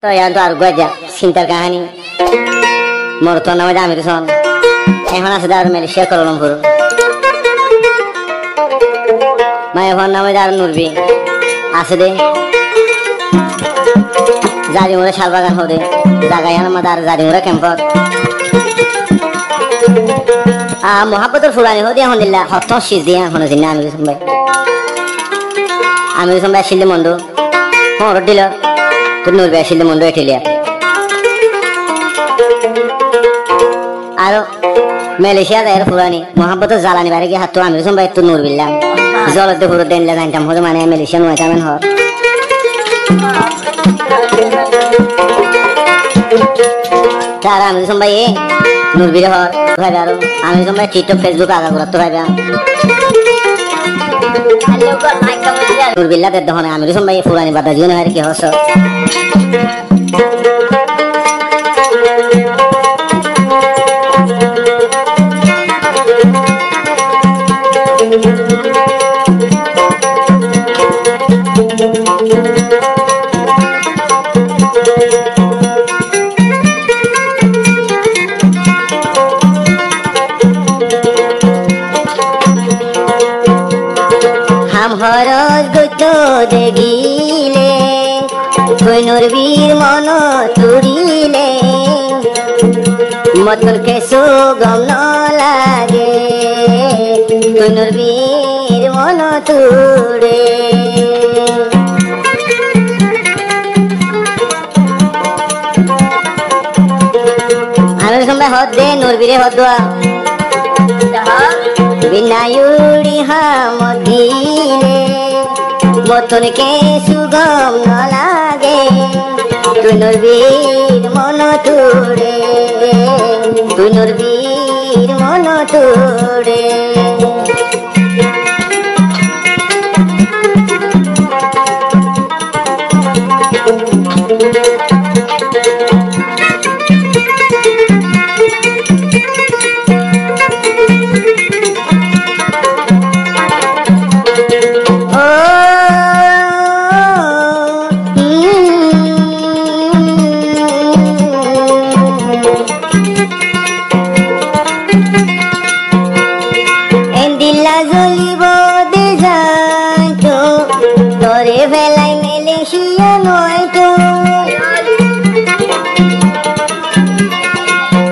তো ইয়ার তো আর গজা চিন্তার কাহিনী মোর তো নাম আমির হোসেন এখন আছে আর মালয়েশিয়া কুয়ালালামপুর মায়ের ফোন নামে আর নুরবি আছে দে জারি মোরে শালবাগান হদে জাগায় আমার আর জারি মোরে ক্যাম্পত মহাব্বতের ফুলানি হদে এখন দিল্লা হত শীষ দিয়ে এখন দিন আমির হোসেন ভাই শিল্লে মন্ডু ফোন দিল তোর নুরবি শিল্লে মন্ডু এটিলিয়া আর মালয়েশিয়া যায় ফুলানি মহাব্বতের জ্বালানি বাড়ি গিয়ে হাত তো আমির হোসেন ভাই তো নুর বিল্লাম জলতে পুরো দেনলে জানতাম হতে মানে মালয়েশিয়া নয় তেমন হর তার আমির হোসেন ভাই নুরবিরে হর ভাইবে আরো আমির হোসেন ভাই টিকটক ফেসবুক আগা করতে ভাইবে নুরবিল্লা দেড় দহনে আমির হোসেন ভাই ফুলানি বাদা জীবন হয় কি হস হরজ গুতো দেখিলে তুই নুরবির মন তুড়িলে মতন কেসু গম লাগে তুই নুরবির মন তুড়ে আমি সন্ধ্যা হদ দে নুরবিরে হদ দোয়া বিনায়ুড়ি হামদিলে মতন কে সুগম লাগে তুই নুরবির মন তুড়ে তুই নুরবির মন তুড়ে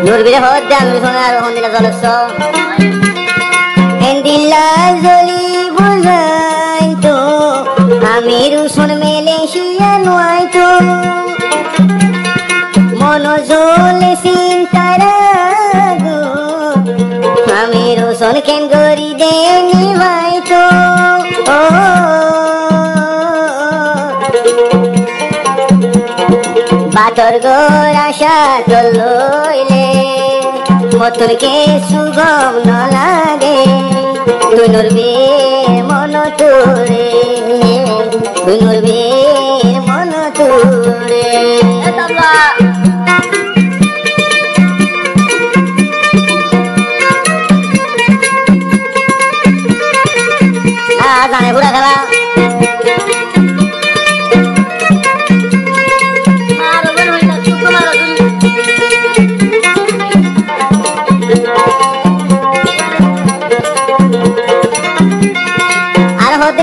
নুরবিরে হদ আমি শোনা আর হন্দিলা জলস এন্দিলা জলি বুঝাই তো আমি রুসন মালয়েশিয়া নয় তো মন জলে চিন্তার আমি রুসন কেন গরি দে নিবাই তো বাতর গোর আশা লইলে মতন কে সুগম ন লাগে তুই নুরবির মন তুড়ে তুই নুরবির মন তুড়ে জানে বুড়া খেলা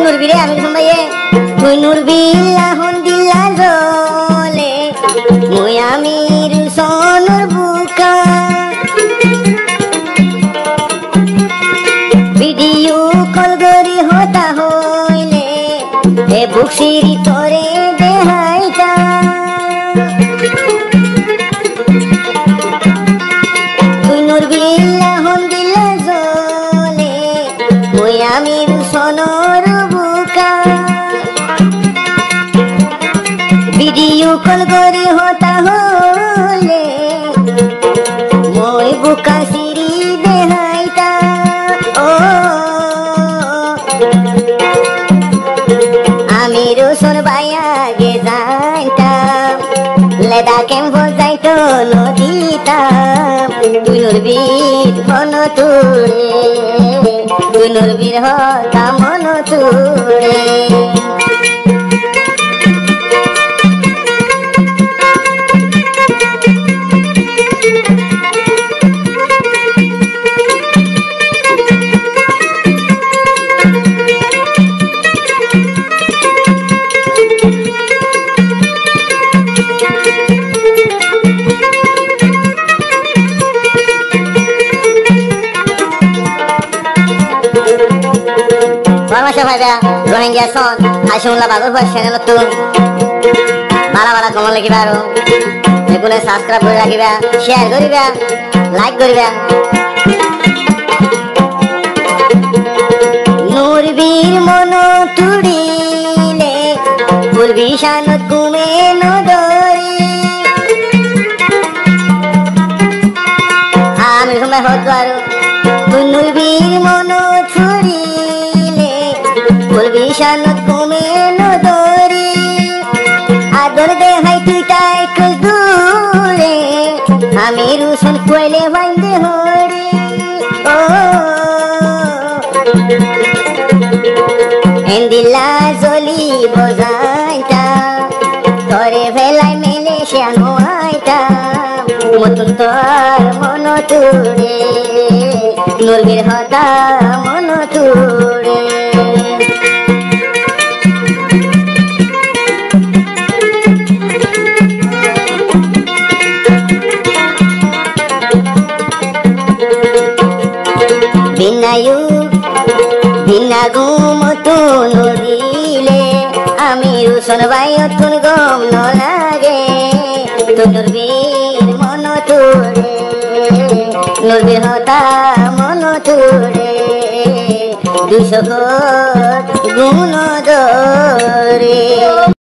নুরবিরে আমি শুনবাইয়ে তুই নুরবিল্লা হন্দিল্লা জলে মুই আমির সোনুর বুকা ভিডিও কল গরি হতা হইলে এ বুক সিরি তোরে দেহাইতা তুই নুরবিল্লা হন্দিল্লা জলে মুই আমির সোনুর ভিডিও কল করে হতা হলে মই বুকা সিরি দেহাইতা ও আমি রোশন বাইয়া গে যাইতাম লেদা কেম্প যাইতো নদীতাম তুই নুরবির মন তুড়ে তুই নুরবির হতা মন তুড়ে ভাইবা রোহিঙ্গা সন আইসুল্লাহ বাদর ভাই চ্যানেল তো বালা বালা কমন লিখিবা আর এগুলো সাবস্ক্রাইব করে রাখিবা শেয়ার করিবা লাইক করিবা নূরবীর মন তুড়িলে পূর্বী শান কুমে নদরি আমি সময় হতো আর নূরবীর মন ছুড়িলে পূর্বী শান কুমে নদরি আদর দেহাই তুই তাই দূরে আমি রুসন কইলে বাইন্দে হরি ও এন্দিলা জলি বজাইতা তরে ভেলাই মেলে শ্যানো আইতা মতন তোর মন তুড়ে নুরবির হতা মন তুড়ে বিনায়ু বিনা গুম তুন দিলে আমি রুসন ভাই তুন গম ন লাগে তুনুর বীর মন তুড়ে নুরবীর হতা মন তুড়ে 200 গুণ ধরে